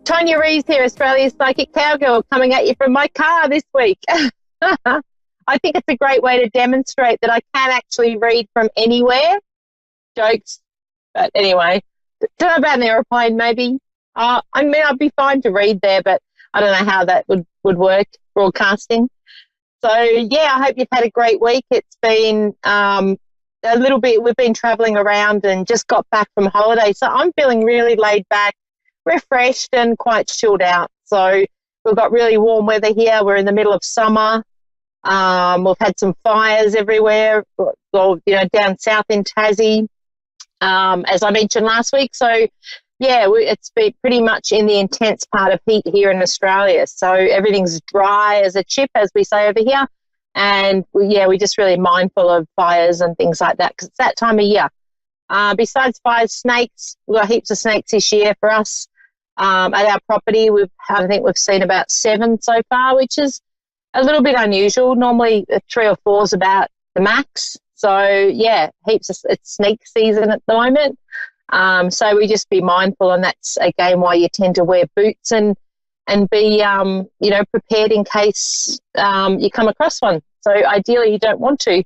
Tonia Reeves here, Australia's psychic cowgirl, coming at you from my car this week. I think it's a great way to demonstrate that I can actually read from anywhere. Jokes. But anyway, don't know about an aeroplane maybe. I mean, I'd be fine to read there, but I don't know how that would work, broadcasting. So, yeah, I hope you've had a great week. It's been a little bit, we've been travelling around and just got back from holiday. So I'm feeling really laid back, refreshed and quite chilled out. So we've got really warm weather here. We're in the middle of summer. We've had some fires everywhere, down south in Tassie, as I mentioned last week. So, yeah, it's been pretty much in the intense part of heat here in Australia. So everything's dry as a chip, as we say over here. And, we're just really mindful of fires and things like that because it's that time of year. Besides fires, snakes, we've got heaps of snakes this year for us. At our property, I think we've seen about 7 so far, which is a little bit unusual. Normally 3 or 4 is about the max. So, yeah, it's snake season at the moment. So we just be mindful, and that's, again, why you tend to wear boots and be, prepared in case you come across one. So ideally you don't want to.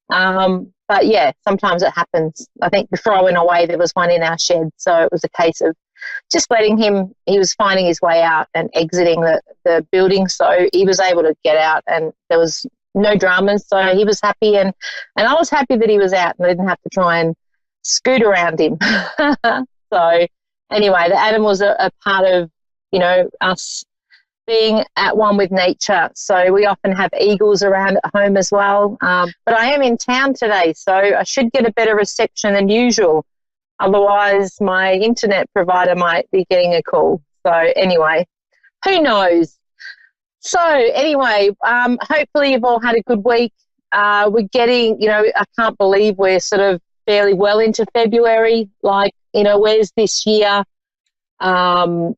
But, yeah, sometimes it happens. I think before I went away there was one in our shed, so it was a case of just letting him, he was finding his way out and exiting the building, so he was able to get out and there was no dramas, so he was happy and I was happy that he was out and I didn't have to try and scoot around him. So anyway, the animals are part of, us being at one with nature. So we often have eagles around at home as well. But I am in town today, so I should get a better reception than usual. Otherwise, my internet provider might be getting a call. So anyway, who knows? So anyway, hopefully you've all had a good week. We're getting, I can't believe we're sort of fairly well into February. Like, where's this year gone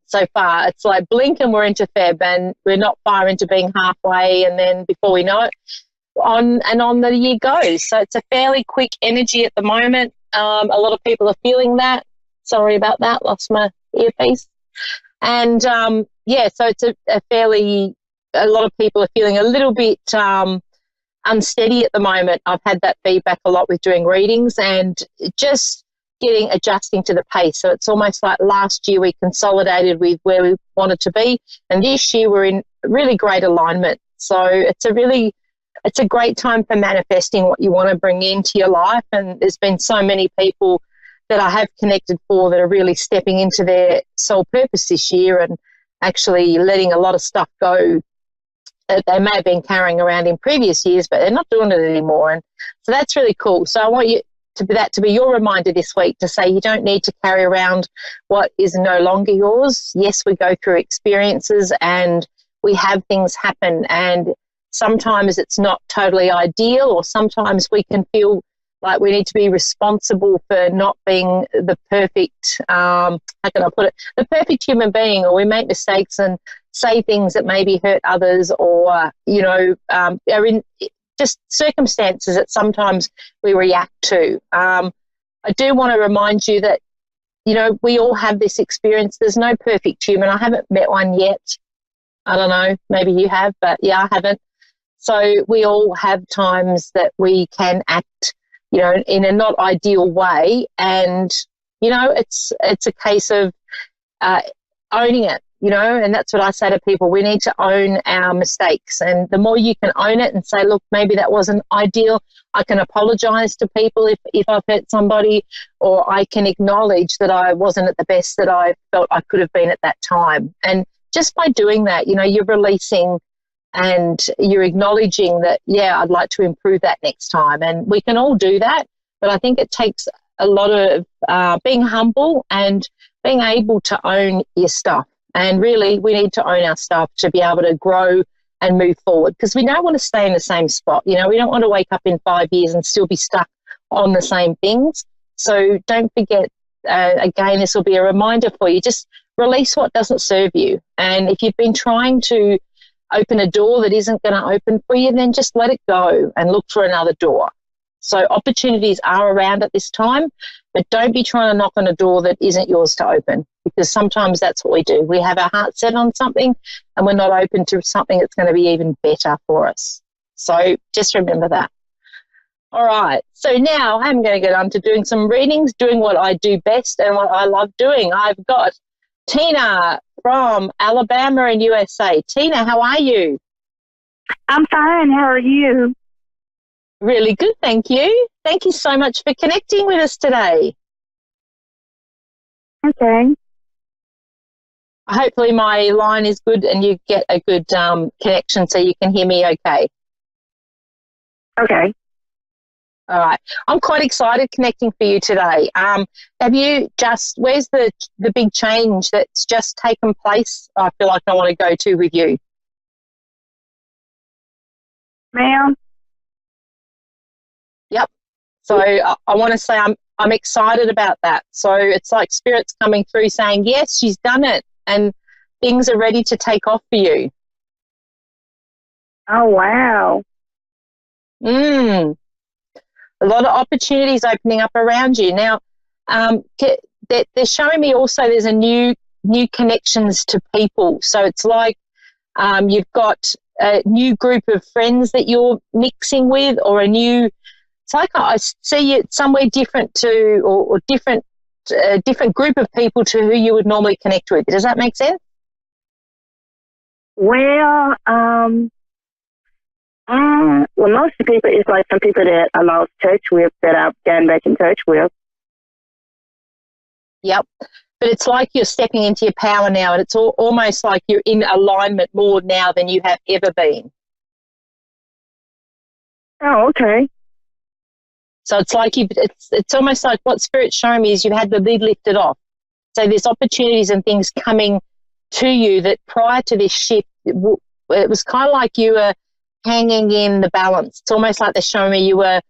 so far? It's like blink and we're into Feb and we're not far into being halfway, and then before we know it, on the year goes. So it's a fairly quick energy at the moment. A lot of people are feeling that. Sorry about that, lost my earpiece. And so it's a lot of people are feeling a little bit unsteady at the moment. I've had that feedback a lot with doing readings and just adjusting to the pace. So it's almost like last year we consolidated with where we wanted to be, and this year we're in really great alignment. So it's a great time for manifesting what you want to bring into your life, and there's been so many people that I have connected for that are really stepping into their soul purpose this year and actually letting a lot of stuff go that they may have been carrying around in previous years, but they're not doing it anymore. And so that's really cool. So I want you to be your reminder this week to say you don't need to carry around what is no longer yours. Yes, we go through experiences and we have things happen, and sometimes it's not totally ideal, or sometimes we can feel like we need to be responsible for not being the perfect, how can I put it, the perfect human being, or we make mistakes and say things that maybe hurt others, or, are in just circumstances that sometimes we react to. I do want to remind you that, we all have this experience. There's no perfect human. I haven't met one yet. I don't know, maybe you have, but yeah, I haven't. So we all have times that we can act, in a not ideal way, and, it's a case of owning it, and that's what I say to people. We need to own our mistakes, and the more you can own it and say, look, maybe that wasn't ideal. I can apologise to people if I've hurt somebody, or I can acknowledge that I wasn't at the best that I felt I could have been at that time. And just by doing that, you're releasing and you're acknowledging that, yeah, I'd like to improve that next time. And we can all do that, but I think it takes a lot of being humble and being able to own your stuff. And really, we need to own our stuff to be able to grow and move forward, because we don't want to stay in the same spot. We don't want to wake up in 5 years and still be stuck on the same things. So don't forget, again, this will be a reminder for you, just release what doesn't serve you. And if you've been trying to open a door that isn't going to open for you, then just let it go and look for another door. So opportunities are around at this time, but don't be trying to knock on a door that isn't yours to open, because sometimes that's what we do. We have our heart set on something and we're not open to something that's going to be even better for us. So just remember that. All right. So now I'm going to get on to doing some readings, doing what I do best and what I love doing. I've got Tina from Alabama in USA. Tina, how are you? I'm fine. How are you? Really good, thank you. Thank you so much for connecting with us today. Okay. Hopefully my line is good and you get a good connection so you can hear me okay. Okay. All right. I'm quite excited connecting for you today. Where's the big change that's just taken place? I feel like I want to go to with you. Ma'am? Yep. So I want to say I'm excited about that. So it's like Spirit's coming through saying, yes, she's done it and things are ready to take off for you. Oh, wow. A lot of opportunities opening up around you. Now, they're showing me also there's a new connections to people. So it's like you've got a new group of friends that you're mixing with, or it's like I see it somewhere different to, or different group of people to who you would normally connect with. Does that make sense? Well, most of the people, it's like some people that I lost touch with that I've gotten back in touch with. Yep. But it's like you're stepping into your power now, and it's almost like you're in alignment more now than you have ever been. Oh, okay. So it's like it's almost like what Spirit's showing me is you've had the lid lifted off. So there's opportunities and things coming to you that prior to this shift, it was kind of like you were hanging in the balance. It's almost like they're showing me you were,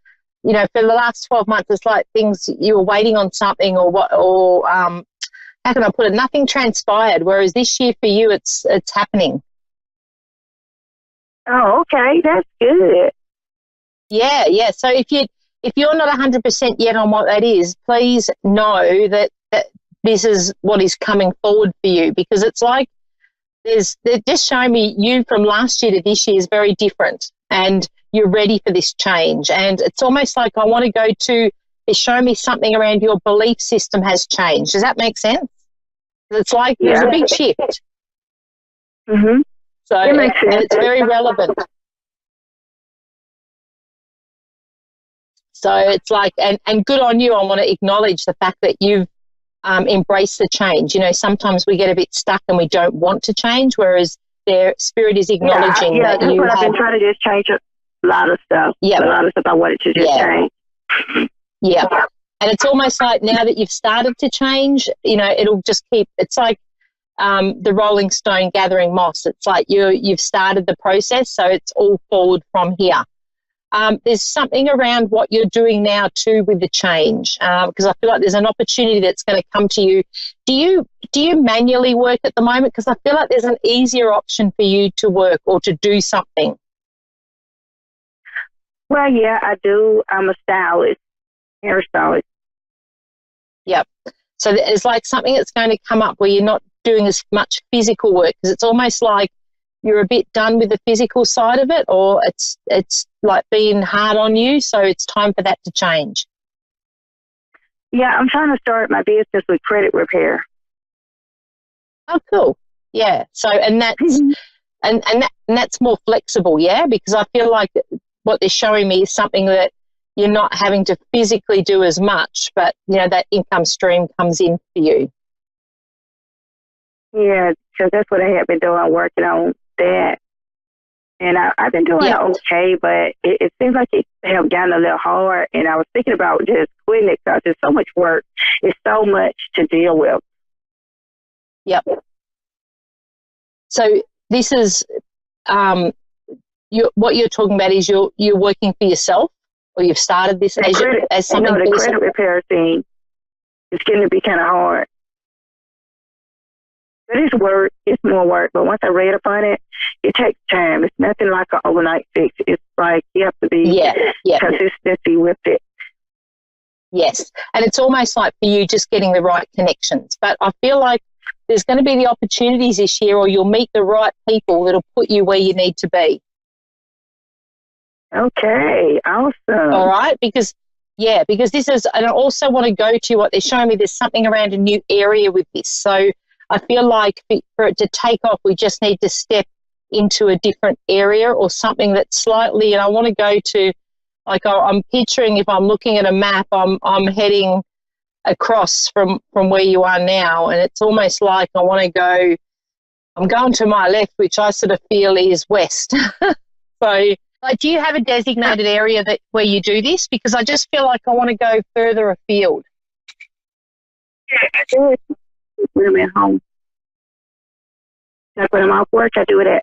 for the last 12 months, it's like things you were waiting on something how can I put it? Nothing transpired. Whereas this year for you, it's happening. Oh, okay. That's good. Yeah. So if you're not 100% yet on what that is, please know that this is what is coming forward for you, because it's like they're just showing me you from last year to this year is very different, and you're ready for this change. And it's almost like I want to go to, they're showing me something around your belief system has changed. Does that make sense? It's like there's a big shift. Mm-hmm. So it makes sense. And it's very relevant. So it's like, and good on you. I want to acknowledge the fact that you've embraced the change. Sometimes we get a bit stuck and we don't want to change, whereas their Spirit is acknowledging that you have. I've been trying to just change a lot of stuff. Yeah. A lot of stuff I wanted to just change. Yeah. And it's almost like now that you've started to change, it'll just keep, it's like the rolling stone gathering moss. It's like you've started the process, so it's all forward from here. There's something around what you're doing now too with the change, because I feel like there's an opportunity that's going to come to you. Do you manually work at the moment? Because I feel like there's an easier option for you to work or to do something. Well, yeah, I do. I'm a stylist, hairstylist. Yep. So it's like something that's going to come up where you're not doing as much physical work, because it's almost like you're a bit done with the physical side of it, or it's like being hard on you, so it's time for that to change. Yeah, I'm trying to start my business with credit repair. Oh, cool. Yeah. So, and that's and that's more flexible, yeah, because I feel like what they're showing me is something that you're not having to physically do as much, but that income stream comes in for you. Yeah, because that's what I have been doing, working on that. And I've been doing okay, but it seems like it have gotten a little hard. And I was thinking about just quitting it because it's so much work. It's so much to deal with. Yep. So this is what you're talking about is you're working for yourself, or you've started this as something for the yourself? Credit repair thing, it's getting to be kind of hard. It is work. It's more work. But once I read upon it, it takes time. It's nothing like an overnight fix. It's like you have to be consistency with it. Yes. And it's almost like for you just getting the right connections. But I feel like there's going to be the opportunities this year, or you'll meet the right people that'll put you where you need to be. Okay. Awesome. All right. Because this is, and I also want to go to what they're showing me. There's something around a new area with this. So I feel like for it to take off, we just need to step into a different area or something that's slightly, and I want to go to, like I'm picturing, if I'm looking at a map, I'm heading across from where you are now, and it's almost like I'm going to my left, which I sort of feel is west. So, like, do you have a designated area where you do this? Because I just feel like I want to go further afield. Yeah, I do it when I'm at home. Like when I'm off work, I do it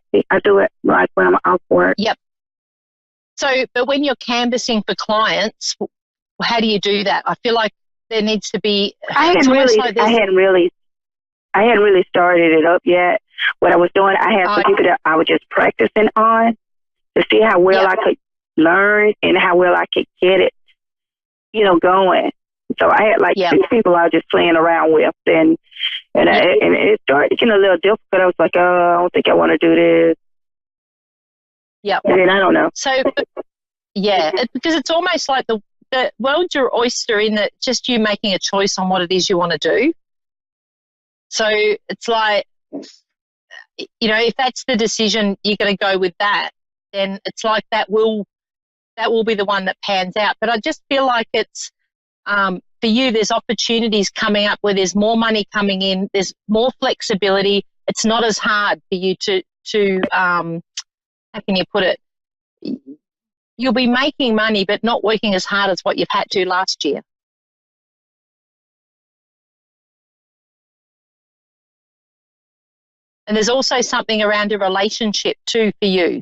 like when I'm off work. Yep. So, but when you're canvassing for clients, how do you do that? I feel like there needs to be. I hadn't really started it up yet. What I was doing, I had some people that I was just practicing on to see how well I could learn and how well I could get it, going. So I had like 6 people I was just playing around with, and it started getting a little difficult. I was like, oh, I don't think I want to do this. Yeah. And then I don't know. So, because it's almost like the world's your oyster in that just you making a choice on what it is you want to do. So it's like, if that's the decision, you're going to go with that, then it's like that will be the one that pans out. But I just feel like it's, for you, there's opportunities coming up where there's more money coming in, there's more flexibility. It's not as hard for you to how can you put it? You'll be making money but not working as hard as what you've had to last year. And there's also something around a relationship too for you.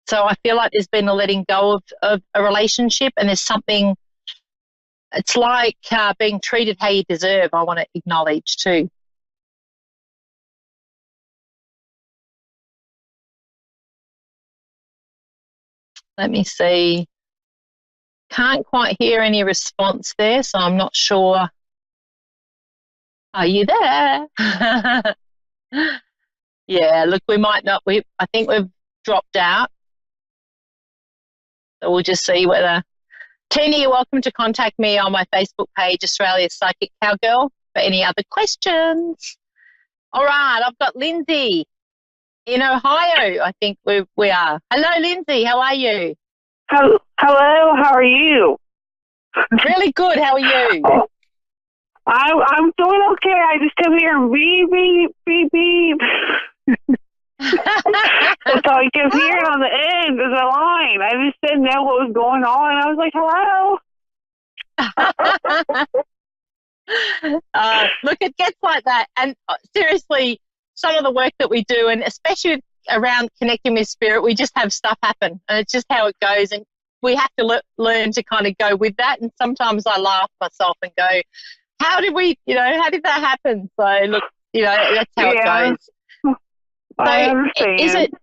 So I feel like there's been a letting go of a relationship, and there's something, it's like being treated how you deserve, I want to acknowledge too. Let me see. Can't quite hear any response there, so I'm not sure. Are you there? Yeah, look, we might not. I think we've dropped out. So we'll just see whether. Tonia, you're welcome to contact me on my Facebook page, Australia's Psychic Cowgirl, for any other questions. All right, I've got Lindsay in Ohio. I think we are. Hello, Lindsay. How are you? Hello. How are you? Really good. How are you? Oh, I'm doing okay. I just kept hearing beep, beep, beep, beep. So I kept hearing on the end of the line. I just didn't know what was going on. I was like, hello. Look, it gets like that. And seriously, some of the work that we do, and especially around connecting with spirit, we just have stuff happen, and it's just how it goes. And we have to learn to kind of go with that. And sometimes I laugh myself and go, how did that happen? So look, that's how it goes. I understand.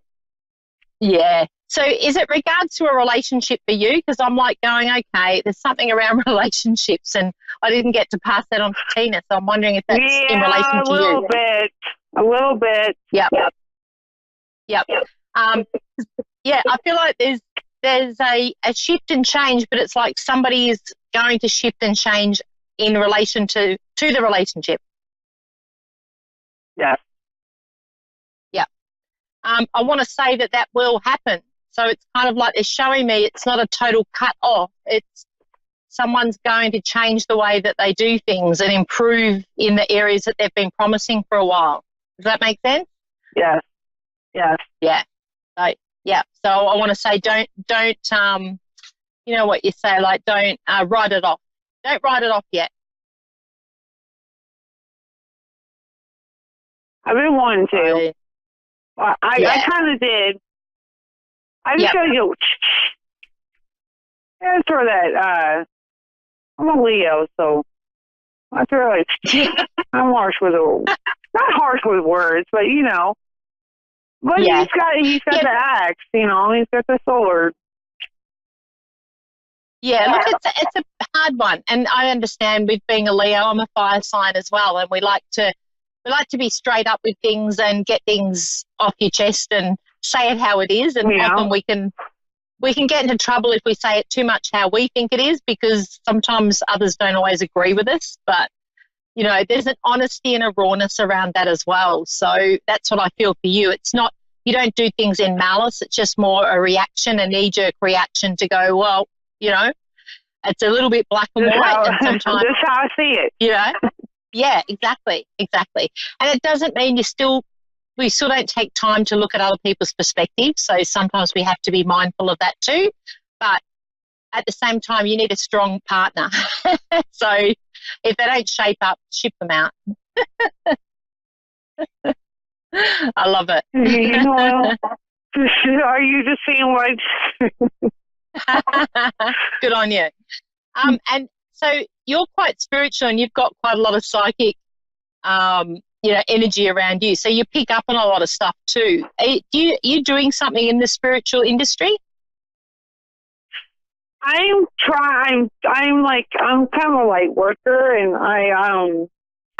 So is it regards to a relationship for you? Because I'm like going, okay, there's something around relationships, and I didn't get to pass that on to Tina. So I'm wondering if that's in relation to you. A little bit. Yep. I feel like there's a shift and change, but it's like somebody is going to shift and change in relation to the relationship. Yes. Yeah. I want to say that will happen. So it's kind of like they're showing me it's not a total cut off. It's someone's going to change the way that they do things and improve in the areas that they've been promising for a while. Does that make sense? Yes. Yes. Yeah. So I want to say don't you know what you say, like don't write it off. Don't write it off yet. I've been wanting to. I kind of did. I just gotta go. That's for that. I'm a Leo, so that's really. I'm harsh with it. not harsh with words, but you know. But Yeah. he's got the axe, you know, he's got the sword. Yeah, look, it's a hard one, and I understand. With being a Leo, I'm a fire sign as well, and we like to be straight up with things and get things off your chest and say it how it is. And often we can get into trouble if we say it too much how we think it is, because sometimes others don't always agree with us. But you know, there's an honesty and a rawness around that as well. So that's what I feel for you. It's not, you don't do things in malice. It's just more a reaction, a knee-jerk reaction to go, well, you know, it's a little bit black and white. And sometimes that's how I see it. You know? Yeah, exactly. And it doesn't mean we still don't take time to look at other people's perspectives. So sometimes we have to be mindful of that too. But at the same time, you need a strong partner. So if they don't shape up, ship them out. I love it. Well, are you just seeing Good on you. And so you're quite spiritual, and you've got quite a lot of psychic, energy around you. So you pick up on a lot of stuff too. Are you doing something in the spiritual industry? I'm kind of a light worker, and I've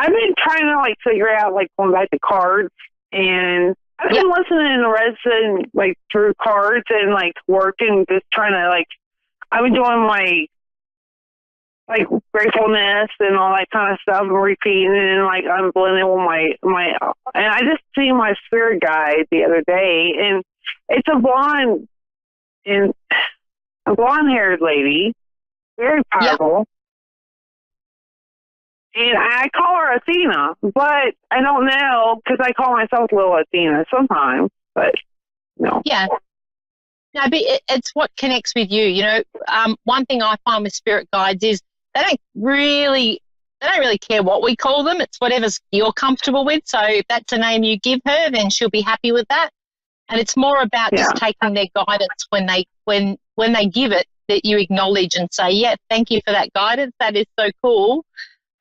been trying to like figure out like going back to cards, and I've been listening to Resident like through cards and like working, just trying to like, I've been doing my like gratefulness and all that kind of stuff and repeating, and like I'm blending with my and I just seen my spirit guide the other day, and it's a blonde-haired lady, very powerful. Yep. And I call her Athena, but I don't know, because I call myself Little Athena sometimes, but no. Yeah. No, but it's what connects with you. You know, one thing I find with spirit guides is they don't really care what we call them. It's whatever's you're comfortable with. So if that's a name you give her, then she'll be happy with that. And it's more about just taking their guidance when they give it, that you acknowledge and say, yeah, thank you for that guidance. That is so cool.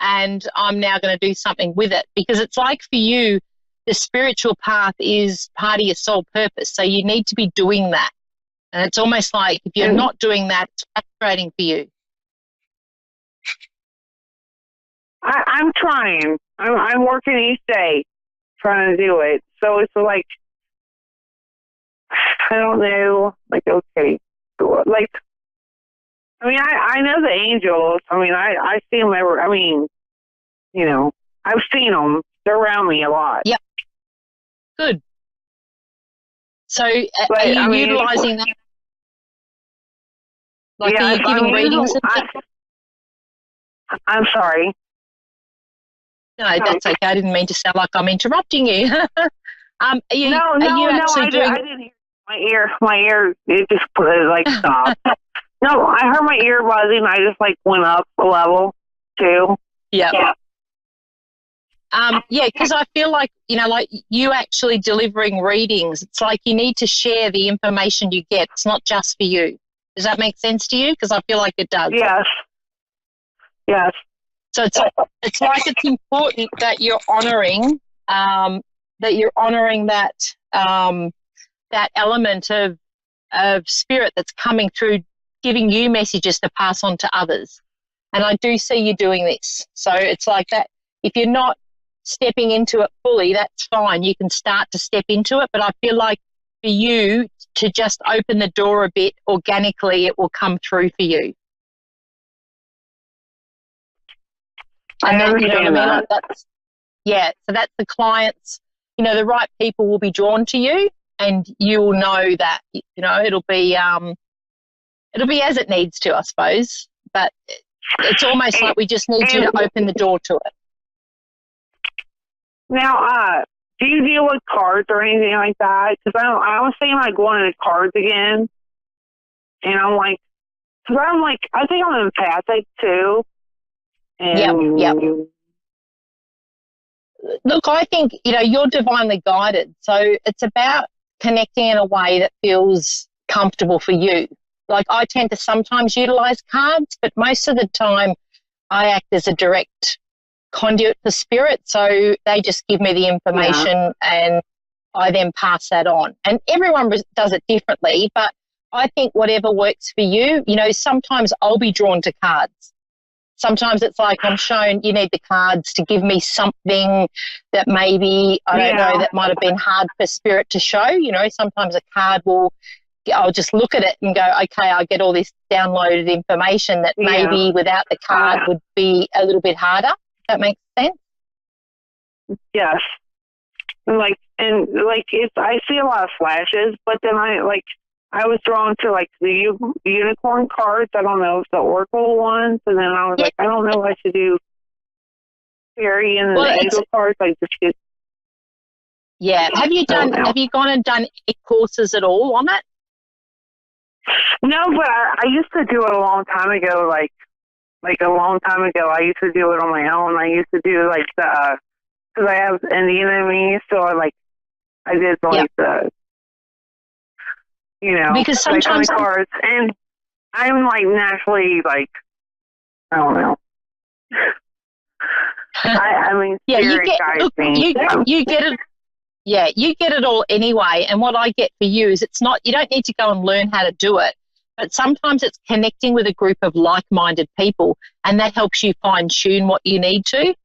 And I'm now going to do something with it. Because it's like for you, the spiritual path is part of your soul purpose. So you need to be doing that. And it's almost like if you're not doing that, it's frustrating for you. I'm trying. I'm working each day trying to do it. So it's like, I don't know, like, okay, like, I mean, I know the angels. I mean, I see them you know, I've seen them. They're around me a lot. Yep. Good. So are you utilizing that? Like, are you giving readings? I'm sorry. No, that's okay. I didn't mean to sound like I'm interrupting you. I didn't hear my ear. It just like stopped. No, I heard my ear buzzing. I just like went up a level too. Yeah. Because I feel like, you know, like you actually delivering readings, it's like you need to share the information you get. It's not just for you. Does that make sense to you? Because I feel like it does. Yes. So it's like it's important that you're honouring that element of spirit that's coming through, giving you messages to pass on to others. And I do see you doing this. So it's like that. If you're not stepping into it fully, that's fine. You can start to step into it. But I feel like for you to just open the door a bit organically, it will come through for you. And then, you know what I mean? Like so that's the clients, you know, the right people will be drawn to you, and you will know that, you know, it'll be as it needs to, I suppose. But it's almost like we just need you to open the door to it. Now, do you deal with cards or anything like that? Because I was thinking like going into cards again, and I'm like, I think I'm empathic too. And Yep. Look, I think, you know, you're divinely guided. So it's about connecting in a way that feels comfortable for you. Like, I tend to sometimes utilize cards, but most of the time I act as a direct conduit for spirit. So they just give me the information and I then pass that on. And everyone does it differently, but I think whatever works for you, you know, sometimes I'll be drawn to cards. Sometimes it's like I'm shown you need the cards to give me something that maybe, I don't know, that might have been hard for spirit to show. You know, sometimes a card I'll just look at it and go, okay, I get all this downloaded information that maybe without the card would be a little bit harder. If that makes sense? Yes. And it's, I see a lot of flashes, but then I was drawn to like the unicorn cards. I don't know if the oracle ones, and then I was like, I don't know if I should do fairy and the angel cards. Like just get. Yeah. Have you gone and done any courses at all on it? No, but I used to do it a long time ago. Like a long time ago, I used to do it on my own. I used to do like because I have Indian in me, so I did like the. You know, because sometimes cards, and I'm like naturally like, I don't know. I mean, you get it. Yeah, you get it all anyway. And what I get for you is you don't need to go and learn how to do it, but sometimes it's connecting with a group of like-minded people, and that helps you fine-tune what you need to.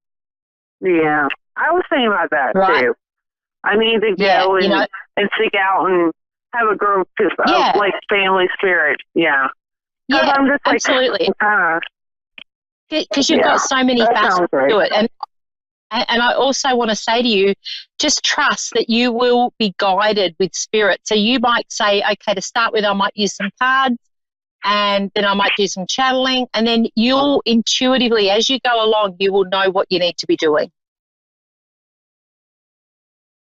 Yeah, I was thinking about that too. I need to go and seek out and have a group of like family spirit. Yeah. Yeah, I'm just like, absolutely. Because you've got so many facets to it. And I also want to say to you, just trust that you will be guided with spirit. So you might say, okay, to start with, I might use some cards and then I might do some channeling, and then you'll intuitively, as you go along, you will know what you need to be doing.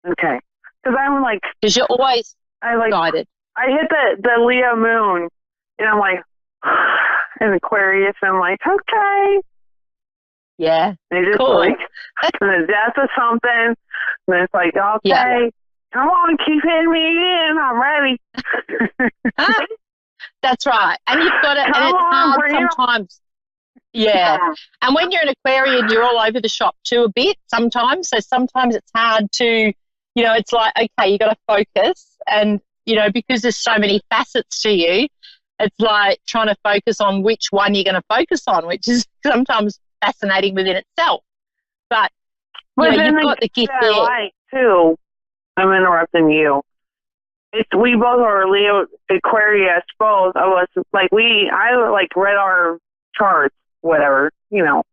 Okay. Because I'm like... Because you're always... guided. I hit the Leo moon, and I'm like, in Aquarius, and I'm like, okay. Yeah. And it's just like, the death of something, and it's like, okay, come on, keep hitting me again, I'm ready. That's right. And you've got it, and it's hard sometimes. Yeah. And when you're an Aquarian, you're all over the shop too a bit sometimes, so sometimes it's hard to... You know, it's like, okay, you got to focus, and, you know, because there's so many facets to you, it's like trying to focus on which one you're going to focus on, which is sometimes fascinating within itself. But you know, you've got the gift there. Like, too, I'm interrupting you. We both are Leo, Aquarius, both of us. Like, I read our charts, whatever, you know.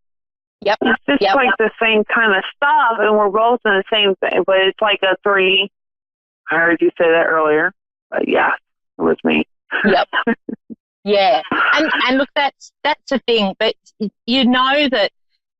Yep. It's just like the same kind of stuff, and we're both in the same thing, but it's like a 3. I heard you say that earlier, but yeah, it was me. Yep. Yeah. And look, that's a thing, but you know that,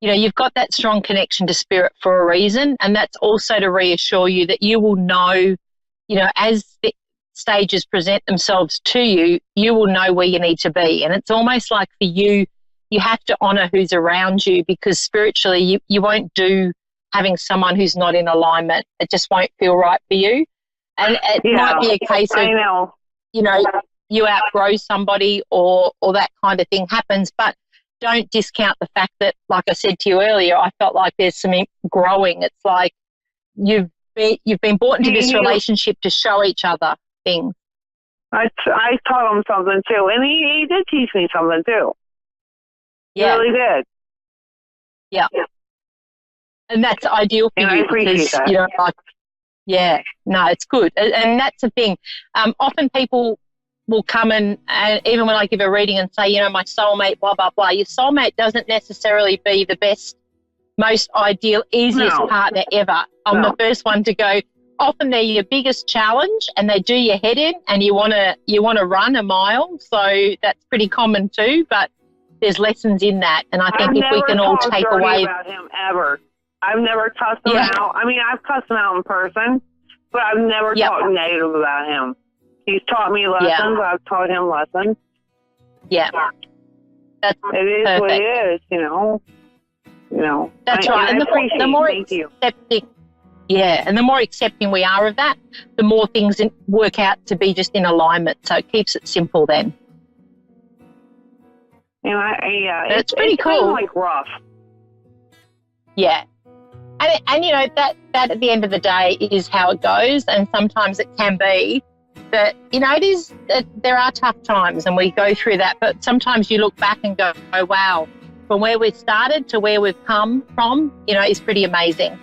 you know, you've got that strong connection to spirit for a reason, and that's also to reassure you that you will know, you know, as the stages present themselves to you, you will know where you need to be. And it's almost like for you, you have to honour who's around you, because spiritually you won't do having someone who's not in alignment. It just won't feel right for you. And it might be a case of, you know, you outgrow somebody or that kind of thing happens, but don't discount the fact that, like I said to you earlier, I felt like there's some growing. It's like you've been brought into this relationship to show each other things. I taught him something too, and he did teach me something too. Yeah. Really did. Yeah. And that's ideal for you because, that. You know, like, yeah, no, it's good. And that's the thing. Often people will come and even when I give a reading and say, you know, my soulmate, blah, blah, blah, your soulmate doesn't necessarily be the best, most ideal, easiest partner ever. I'm the first one to go, often they're your biggest challenge and they do your head in and you want to run a mile. So that's pretty common too, but there's lessons in that, and I think if we can all take away about him ever. I've never cussed him out. I mean, I've cussed him out in person, but I've never talked negative about him. He's taught me lessons. I've taught him lessons. Yeah, it is perfect. What it is. You know. That's right. And the more accepting, and the more accepting we are of that, the more things work out to be just in alignment. So it keeps it simple then. And it's pretty cool. Like rough. Yeah. And you know, that at the end of the day is how it goes. And sometimes it can be that, you know, it is, there are tough times and we go through that. But sometimes you look back and go, oh, wow, from where we've started to where we've come from, you know, is pretty amazing.